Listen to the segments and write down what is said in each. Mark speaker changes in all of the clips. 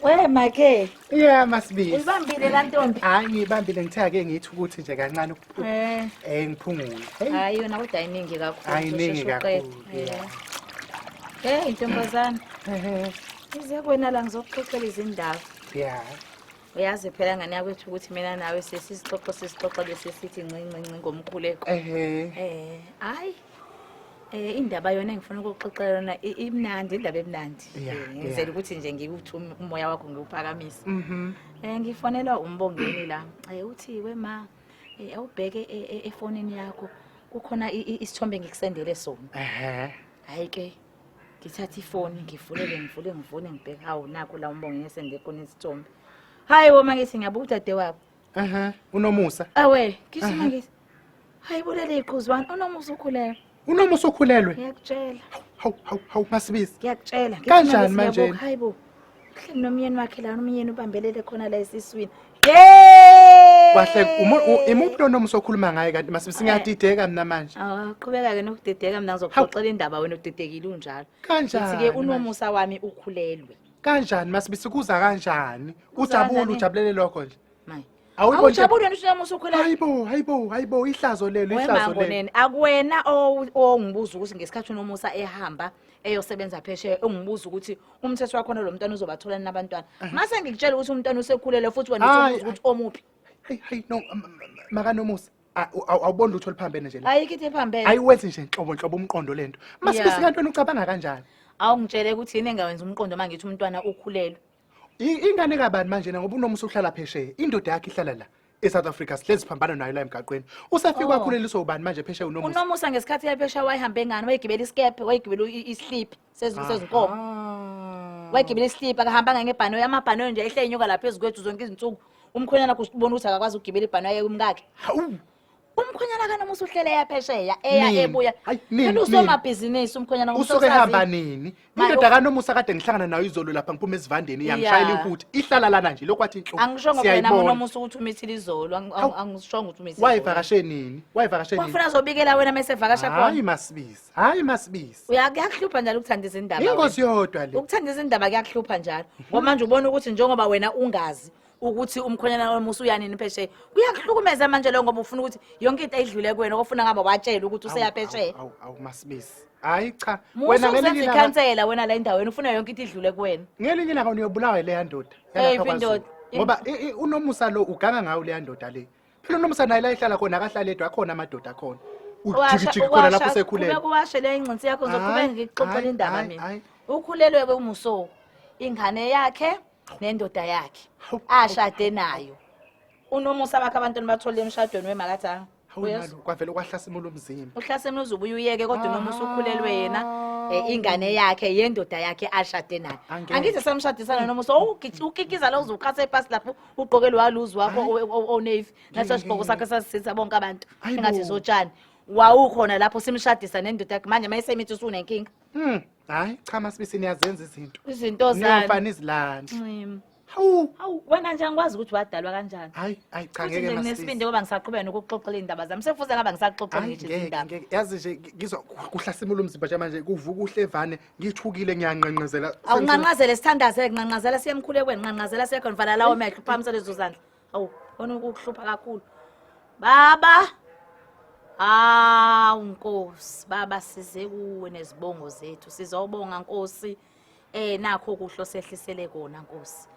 Speaker 1: Wema ke.
Speaker 2: Yeah, MaSibisi.
Speaker 1: Uyibambile la ntombi.
Speaker 2: Hayi ngibambile ngithe ake ngithi ukuthi nje kancane ngiphungule.
Speaker 1: Hayi yona kodwa ayiningi kakhulu.
Speaker 2: Ayiningi kakhulu.
Speaker 1: Intombazana. Ize kwena la ngizokuxoxela izindaba.
Speaker 2: Yeah.
Speaker 1: Uyazi phela ngane yakwethu ukuthi mina nawe sesixoxo lesisithi ncinci ngomkhuleko. Hayi. Indaba yona engifuna ukuxoxela yona imnandi indaba emnandi. Ngizela ukuthi nje ngikuthi umoya wakho ngiwuphakamisa. Ngifonela umbongeni la. Uthi wema awubheke efonini yakho kukhona isithombe ngikusendele sona. Hayi ke ngithatha ifoni ngivule ngibheke hawu nakho la umbongeni esende khona isithombe. Hayi woma ngithi ngiyabuka udade wakho.
Speaker 2: UNomusa.
Speaker 1: Awe ngisima ngithi hayi bulele iqhuzwana uNomusa ukhulelwe.
Speaker 2: UNomusa ukhulelwe?
Speaker 1: Ngiyakutshela.
Speaker 2: Hawu MaSibisi.
Speaker 1: Ngiyakutshela.
Speaker 2: Kanjani manje?
Speaker 1: Hayibo. Uhleli nomyeni wakhe la nomyeni ubambelele khona la esiswini. Yey!
Speaker 2: Kwahle imuphi uNomusa okhuluma ngaye kanti MaSibisi ngiyadideka mina manje.
Speaker 1: Qhubeka ke nokudideka mina ngizokuxoxela indaba wena udidekile unjalo.
Speaker 2: Kanjani?
Speaker 1: Sithi ke uNomusa wami ukhulelwe.
Speaker 2: Kanjani MaSibisi kuza kanjani? Ujabulele lokho nje.
Speaker 1: Mayi. Awujabule nje uNomusa ukhulelwe.
Speaker 2: Hayibo ihlazo lelo.
Speaker 1: Akuwena ongibuza ukuthi ngesikhathi uNomusa ehamba eyosebenza phesheya ungibuza ukuthi umthetho wakho lo mntwana uzobathola nabantwana. Mase ngikutshela ukuthi umntwana usekhulelwe futhi wena uthi ukuthi omuphi.
Speaker 2: Hey no MakaNomusa awubona utho liphambene nje la.
Speaker 1: Ayikho iphambene.
Speaker 2: Ayiwenzi nje inhlobo umqondo lento. MaSibisi kantoni ucabanga kanjani?
Speaker 1: Awungitshele ukuthi yini engawenza umqondo mangithi umntwana ukhulelwe.
Speaker 2: Ingane kabani manje ngoba uNomusa uhlala phesheya indoda yakhe ihlala la eSouth Africa sihlezi siphambana nayo la emgaqweni usafika wakhuleliswa ubani manje phesheya uNomusa
Speaker 1: uNomusa ngesikhathi yaphesheya wayihambe ngani wayigibela iskepe wayigibela islip sezinkomo wayigibela islip akahamba ngebhanoyi amabhanoyi nje ehle inyoka lapha ezikwethu zonke izinsuku umkhonyana kusibona ukuthi akakwazi ukugibela ibhanoyi yomkakhe umkhonyana kaNomusa uhlele yaphesheya eya ebuya yena usomabhizinisi umkhonyana
Speaker 2: usuke ehamba nini indoda kaNomusa kade ngihlangana nayo izolo lapha ngiphuma esivandeni yangishayela ihuthi ihlala lana nje lokwathi inhloko
Speaker 1: angishongo phela uNomusa ukuthi umithile izolo angishongo ukuthi umithile
Speaker 2: wayivakashe nini
Speaker 1: wafuna azobikela wena mase evakasha khona
Speaker 2: hayi MaSibisi
Speaker 1: uyakuhlupha njalo ukuthandisa indaba
Speaker 2: ingozi yodwa le
Speaker 1: ukuthandisa indaba kuyakuhlupha njalo ngoba manje ubona ukuthi njengoba wena ungazi ukuthi umkhonyana woMusa uyanini phesheya kuyakuhlukumeza manje lo ngoba ufuna ukuthi yonke into ayidlule kuwena ofuna ngaba watshela ukuthi useyaphesheya
Speaker 2: awu MaSibisi hayi cha
Speaker 1: wena ngelinye ikhansela wena la endaweni ufuna yonke into idlule kuwena
Speaker 2: ngelinye ilanga uyobulawa le yandoda ngoba uNomusa lo uganga ngayo le yandoda le phela uNomusa naye la ehlala khona akahlala edwa akhona amadoda khona ujikijiki khona lapho sekhulele
Speaker 1: kuwashe le ingcinsi yakho zoqhubeka ngixoxela indaba mina ukhulelwe kweMuso ingane yakhe nendoda yakhe ashade nayo uNomusa bakhe abantwana bathola emshadweni weMakaThanga
Speaker 2: kwavela kwahlasimula umzimba
Speaker 1: uhlasimula uzubuye uyeke kodwa uNomusa ukhulelwe yena ingane yakhe yendoda yakhe ashade nayo angithi samshadisana noMusa ukikiza lo uzukhatha epasi lapho ugqokele waluzi wakho onavy naso sigqoko sakhe sasitha bonke abantu engathi zotshani wawukhona lapho simshadisa nendoda yakhe manje mayisemithi usunenkinga
Speaker 2: hayi cha MaSibisi niyazenza
Speaker 1: izinto zani
Speaker 2: niyofana izilandi
Speaker 1: hawu wena nje angikwazi ukuthi wadalwa kanjani
Speaker 2: hayi cha ngeke MaSibisi
Speaker 1: nesibinde ngoba ngisaqhubeka nokuxoxela indaba zami sefuze ngaba ngisaxoxa ngithi izindaba
Speaker 2: yazi nje ngizwa kuhlasimula umzimba nje manje kuvuka uhlevane ngithukile ngiyanqenqezela
Speaker 1: awunqanqazele sithandaze kunqanqazela siyemkhulekweni nqanqazela sekhonvala lawo mehlo uphamisa lezo zandla hawu wona ukuhlupha kakhulu baba Nkosi baba size kuwe nezibongo zethu sizobonga Nkosi nakho kuhlo sehlisele kona Nkosi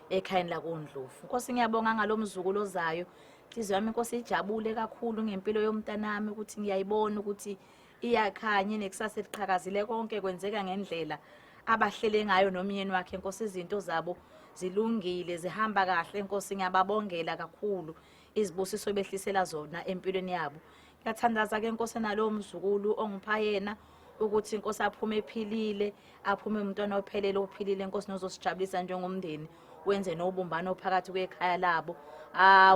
Speaker 1: ekhayeni la koNdlovu Nkosi ngiyabonga ngalomzukulo ozayo inhliziyo yami Nkosi ijabule kakhulu ngempilo yomntanami ukuthi ngiyayibona ukuthi iyakhanya nekusasa eliqhakazile konke kwenzeka ngendlela abahlele ngayo nomyeni wakhe Nkosi izinto zabo zilungile zihamba kahle Nkosi ngiyababongela kakhulu izibusiso behlisela zona empilweni yabo Ngiyathandaza ke Nkosi nalo mzukulu ongipha yena ukuthi Nkosi aphume ephilile aphume umntwana ophelele ophilile Nkosi nozosijabulisa njengomndeni wenze nobumbano phakathi kwekhaya labo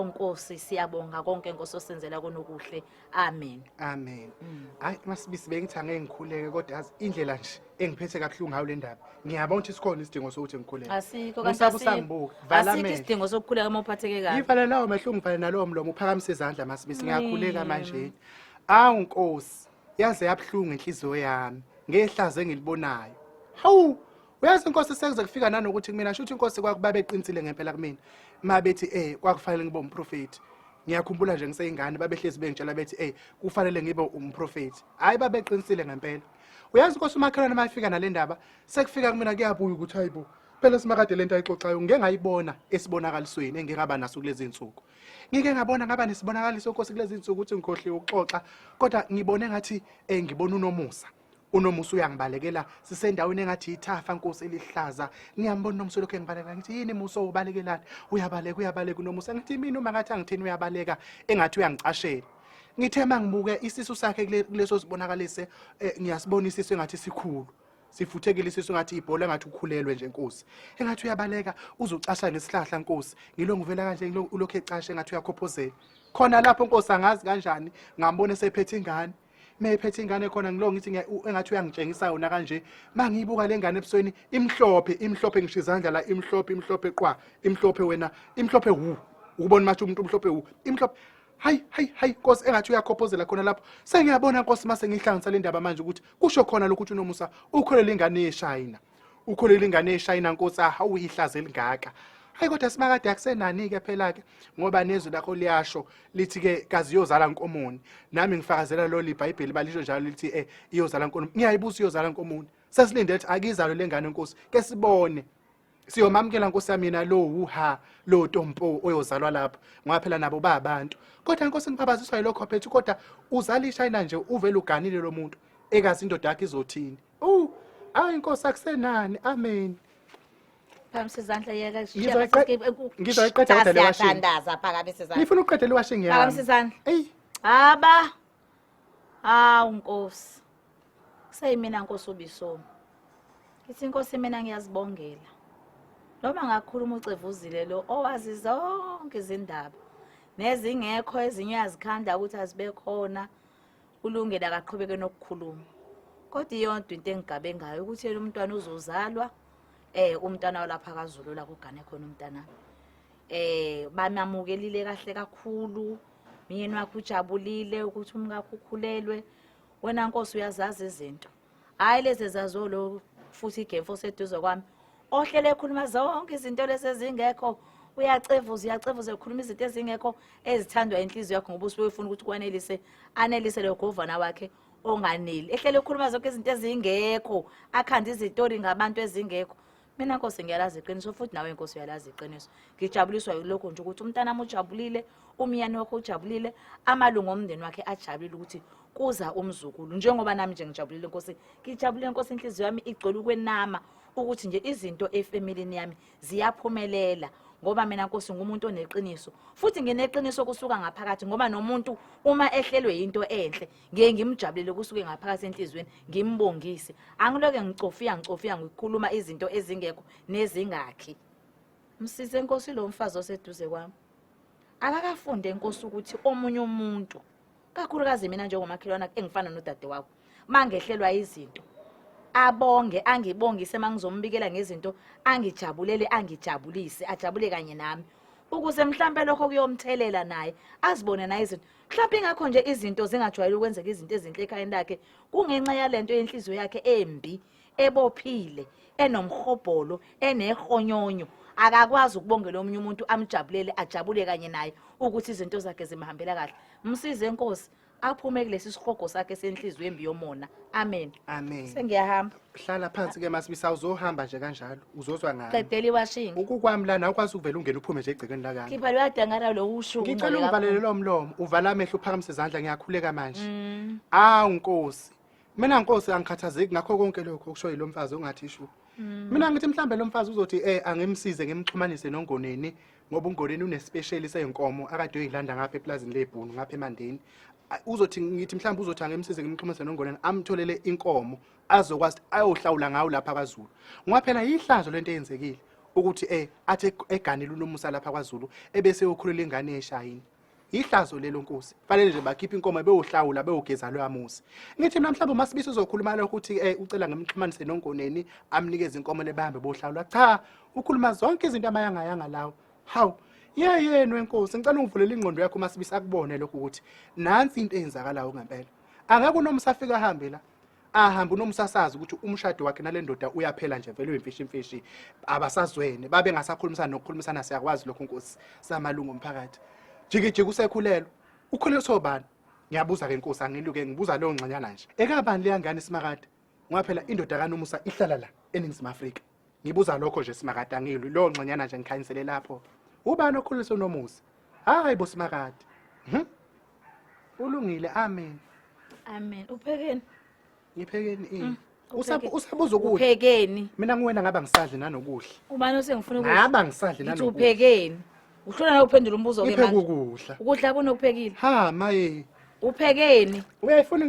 Speaker 1: Nkosi siyabonga konke Nkosi osenzela konokuhle amen
Speaker 2: hayi MaSibisi bengithanga ngikhuleke kodwa yazi indlela nje engiphethe kabuhlungu ngayo le ndaba ngiyabona ukuthi sikhona isidingo sokuthi ngikhuleke
Speaker 1: asikho kanti asikho isidingo sokukhuleka uma uphatheke kahle
Speaker 2: ngifana lawo mehlo ngifana nalowo mlomo uphakamise izandla MaSibisi ngiyakhuleka manje Nkosi yaze yabhlungu inhliziyo yami ngehlazo engilibonayo hawu Uyazi inkosi sekuze kufika nanokuthi kumina shuthi inkosi kwakuba beqinisile ngempela kumina. Mabethi kwakufanele ngibe umprofeti. Ngiyakhumbula nje ngiseyingane babehlezi bengitshela bethi kufanele ngibe umprofeti. Hayi babeqinisile ngempela. Uyazi inkosi umakhelwane mayifika nalendaba sekufika kumina kuyabuya ukuthi hayibo phela simakade lento ayixoxayo ngeke ngayibona esibonakalisweni engekaba naso kulezi insuku. Ngike ngabona ngaba nesibonakaliso inkosi kulezi insuku ukuthi ngikhohliwe ukuxoxa kodwa ngibone ngathi ngibona uNomusa. UNomusa uyangibalekela sisendaweni engathi ithafa inkosi elihlaza ngiyambona uNomusa lokho engibaleka ngithi yini Musa ubalekelani uyabaleka uNomusa ngithi mina uma ngathi angithini uyabaleka engathi uyangicashela ngithe mangibuke isisu sakhe kuleso sibonakalise ngiyasibona isisu engathi sikhulu sifuthekile isisu ngathi ibhola ngathi ukhulelwe nje inkosi engathi uyabaleka uzucasha ngesihlahla inkosi ngilo ngivela kanje ulokho ecashe engathi uyakhophozela khona lapho inkosi angazi kanjani ngambona sephethe ingane mephethe ingane khona ngilo ngithi engathi uyangitshengisa yona kanje mangiyibuka lengane ebusweni imhlophe ngisho izandla la imhlophe qwa imhlophe wena imhlophe ukubona mathi umuntu umhlophe imhlophe hayi Nkosi engathi uyakhophozela khona lapho sengiyabona Nkosi mase ngihlanganisa le ndaba manje ukuthi kusho khona lokho ukuthi uNomusa ukholele ingane yeShayina ukholele ingane yeShayina Nkosi awuyihlaze elingaka hayi kodwa simakade akusenani ke phela ke ngoba nezwi lakho liyasho lithi ke kaziyozala inkomoni nami ngifakazela lo liBhayibheli balisho njalo lithi iyozala inkomoni ngiyayibuza iyozala inkomoni sesilinde ethi akizalo lengane Nkosi ke sibone siyomamkela Nkosi yami mina lo Tompo oyozalwa lapha ngoba phela nabo babantu kodwa Nkosi ngibabaziswa yilokho phethu kodwa uzala iShayina nje uvela uganile lo muntu ekazi indoda yakhe izothini hayi Nkosi akusenani amen
Speaker 1: Phamsizandla yeka
Speaker 2: ngizoyiqeda kodwa le washing
Speaker 1: siyatandaza phakabe sizandla
Speaker 2: ngifuna uqede le washing yami
Speaker 1: Phamsizandla Nkosi kuseyimina Nkosi ubiso Ngithi Nkosi mina ngiyazibongela noma ngakhuluma ucevuzile lo owazi zonke izindaba nezingekho ezinye yazikhanda ukuthi azibe khona ulungela akaqhubeke nokukhuluma kodwa iyonto into engigabe ngayo ukuthi yena umntwana uzozalwa umntwana walapha kaZulu la kugane khona umntana bamamukelile kahle kakhulu mina wakho ujabulile ukuthi umkakho ukhulelwe wena Nkosi uyazazi izinto hayi lezi zazolo futhi igefo seduze kwami ohlele ekhuluma zonke izinto lesezingekho uyacevuza ekhuluma izinto ezingekho ezithandwa inhliziyo yakho ngoba usuke ufuna ukuthi anelise lo governor wakhe onganeli ehlele ekhuluma zonke izinto ezingekho akhanda izitori ngabantu ezingekho mina Nkosi ngiyalazi iqiniso futhi nawe Nkosi uyalazi iqiniso ngijabuliswa yilokho nje ukuthi umntana wami ujabulile umyeni wakhe ujabulile amalungu omndeni wakhe ajabulile ukuthi kuza umzukulu njengoba nami nje ngijabulile Nkosi ngijabulile Nkosi inhliziyo yami igcwele ukwenama ukuthi nje izinto efamilini yami ziyaphumelela ngoba mina Nkosi ngumuntu oneqiniso futhi ngineqiniso kusuka ngaphakathi ngoba nomuntu uma ehlelwe into enhle ngeke ngimjabulele kusuke ngaphakathi enhlizweni ngimbongise angiloke ngicofia ngikhuluma izinto ezingekho nezingakhi msize Nkosi lo mfazi oseduze kwami akakafunde Nkosi ukuthi omunye umuntu kakhulukazi mina njengomakhelwana engifana nodade wakho mangehlelwa izinto abonge angibongise mangizombikela ngezinto angijabulele angijabulise ajabule kanye nami ukuze mhlambe lokho kuyomthelela naye azibone naye izinto mhlambe ingakho nje izinto zingajwayele ukwenzeka izinto ezinhle ekhaya lakhe kungenxa yalento yenhliziyo yakhe embi ebophile enomhobholo enehonyonyo akakwazi ukubongela omunye umuntu amjabulele ajabule kanye naye ukuthi izinto zakhe zimhambela kahle msize Nkosi aphume kulesi sihogo sakhe senhliziyo embi yomona amen sengiyahamba
Speaker 2: hlala phansi ke MaSibisi uzohamba nje kanjalo uzozwa ngani
Speaker 1: qedeli washing
Speaker 2: ukukwami lana ukwazi ukuvela ungena uphume nje egcekeni lakani
Speaker 1: khipha uyadangana lo usho
Speaker 2: ngicela ungivalele lo mlomo uvala amehlo uphakamise izandla ngiyakhuleka manje Nkosi mina Nkosi angikhathazeki ngakho konke lokho okushoyo lo mfazi ongathi ishu mina ngithi mhlambe lo mfazi uzothi angimsize ngimxhumanise noNgoneni ngoba uNgoneni unespecial seyinkomo akade uyilanda ngapha eplazini leBhunu ngapha eMandeni uzothi ngithi mhlambe uzothi angimsize ngimxhumanise noNgoneni amtholele inkomo azokwazi ayohlawula ngawo lapha kwaZulu ngoba phela yihlazo lento eyenzekile ukuthi athi eganile uNomusa lapha kwaZulu ebese ukhulela ingane yeShayina ihlazo lelo Nkosi fanele nje bakhipha inkomo beyohlawula beyogeza lo amusi ngithi mina mhlawumbe MaSibisi uzokhuluma lokho ukuthi ucela ngemxhumanise noNgoneni amnikeze inkomo lebahambe bohlawula cha ukhuluma zonke izinto amayangayanga lawo hawu yena wenkosi ngicela ungivulele ingqondo yakho MaSibisi akubone lokho ukuthi nansi into eyenzakalayo ngempela angeke uNomusa afika ahambe la ahamba uNomusasazi ukuthi umshado wakhe nale ndoda uyaphela nje vele uyimfishi abasazwene babe ngasakhulumisana nokukhulumisana siyakwazi lokho Nkosi samalungu omphakathi jikijiki usekhulelwe ukhulelwe sobani ngiyabuza ke Nkosi angiluke ngibuza leyo ngxanyana nje ekabani leyangane simakade ngoba phela indoda kaNomusa ihlala la eNingizimu Afrika ngibuza lokho nje simakade angilwi leyo ngxanyana nje ngikhanyisele lapho ubani okhuliswe uNomusa hayi bo simakade ulungile amen
Speaker 1: Uphekeni
Speaker 2: ngiphekeni usabuza ukudla
Speaker 1: uphekeni
Speaker 2: mina nguwena ngaba ngisadli nanokudla
Speaker 1: ubani osengifuna ukudla
Speaker 2: ngaba ngisadli
Speaker 1: ngithi
Speaker 2: nanokudla
Speaker 1: uphekeni uhlona na uphendula umbuzo ke
Speaker 2: ngipheka
Speaker 1: manje
Speaker 2: ukudla
Speaker 1: ukudla kunokuphekile
Speaker 2: ha maye
Speaker 1: uphekeni
Speaker 2: uyayifuna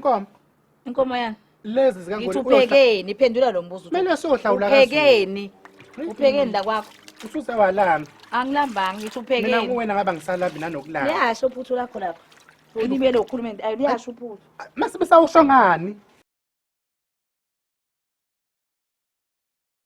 Speaker 1: inkomo yani
Speaker 2: lezi
Speaker 1: ngithi
Speaker 2: zikangoni
Speaker 1: uphekeni iphendula lo mbuzo
Speaker 2: kumele sohlawula
Speaker 1: uphekeni uphekeni la kwakho
Speaker 2: ususewalanga
Speaker 1: angilambanga ngithi
Speaker 2: mina
Speaker 1: uphekeni
Speaker 2: nguwena ngaba ngisalambi nanokulala
Speaker 1: liyasho uphuthu lakho lapha ulibele ukhuluma liyasho uphuthu
Speaker 2: MaSibisi awusho ngani